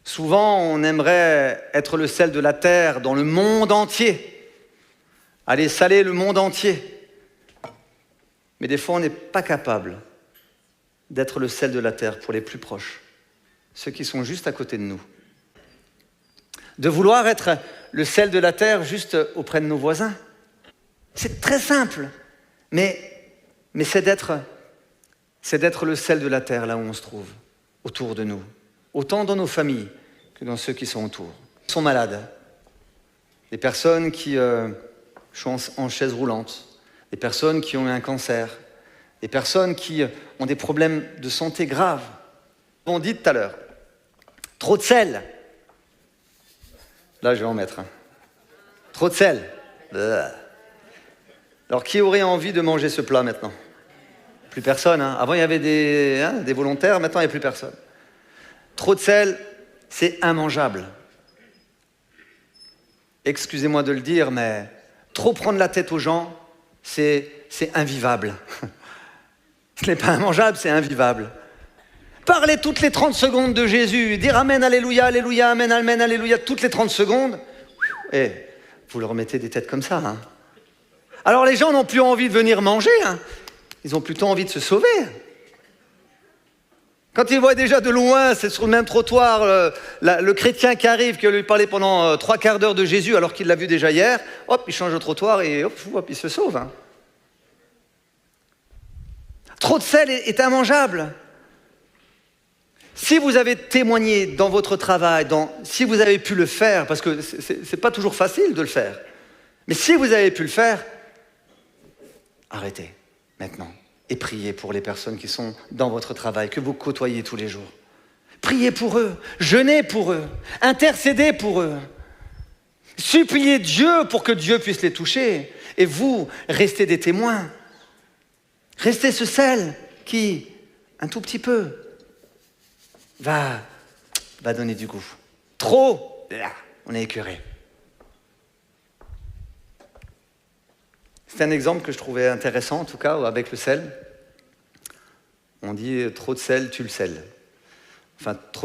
Souvent, on aimerait être le sel de la terre dans le monde entier, aller saler le monde entier. Mais des fois, on n'est pas capable d'être le sel de la terre pour les plus proches, ceux qui sont juste à côté de nous. De vouloir être le sel de la terre juste auprès de nos voisins. C'est très simple, mais c'est d'être le sel de la terre là où on se trouve, autour de nous. Autant dans nos familles que dans ceux qui sont autour. Ils sont malades. Des personnes qui sont en chaise roulante. Des personnes qui ont eu un cancer. Des personnes qui ont des problèmes de santé graves. On dit tout à l'heure, trop de sel. Là, je vais en mettre un. Trop de sel. Alors, qui aurait envie de manger ce plat maintenant? Plus personne. Hein. Avant, il y avait des volontaires. Maintenant, il n'y a plus personne. Trop de sel, c'est immangeable. Excusez-moi de le dire, mais trop prendre la tête aux gens, c'est invivable. Ce n'est pas immangeable, c'est invivable. Parler toutes les 30 secondes de Jésus, dire Amen, Alléluia, Alléluia, Amen, Amen, Alléluia, toutes les 30 secondes, et vous leur mettez des têtes comme ça. Hein. Alors les gens n'ont plus envie de venir manger, hein. Ils ont plutôt envie de se sauver. Quand ils voient déjà de loin, c'est sur le même trottoir, le chrétien qui arrive, qui lui parlait pendant 3 quarts d'heure de Jésus alors qu'il l'a vu déjà hier, hop, il change de trottoir et hop, il se sauve. Hein. Trop de sel est immangeable. Si vous avez témoigné dans votre travail, si vous avez pu le faire, parce que c'est pas toujours facile de le faire, mais si vous avez pu le faire, arrêtez maintenant. Et priez pour les personnes qui sont dans votre travail, que vous côtoyez tous les jours. Priez pour eux, jeûnez pour eux, intercédez pour eux. Suppliez Dieu pour que Dieu puisse les toucher. Et vous, restez des témoins. Restez ce sel qui, un tout petit peu, va donner du goût. Trop, on est écœuré. C'est un exemple que je trouvais intéressant, en tout cas, avec le sel. On dit trop de sel, tue le sel. Enfin, trop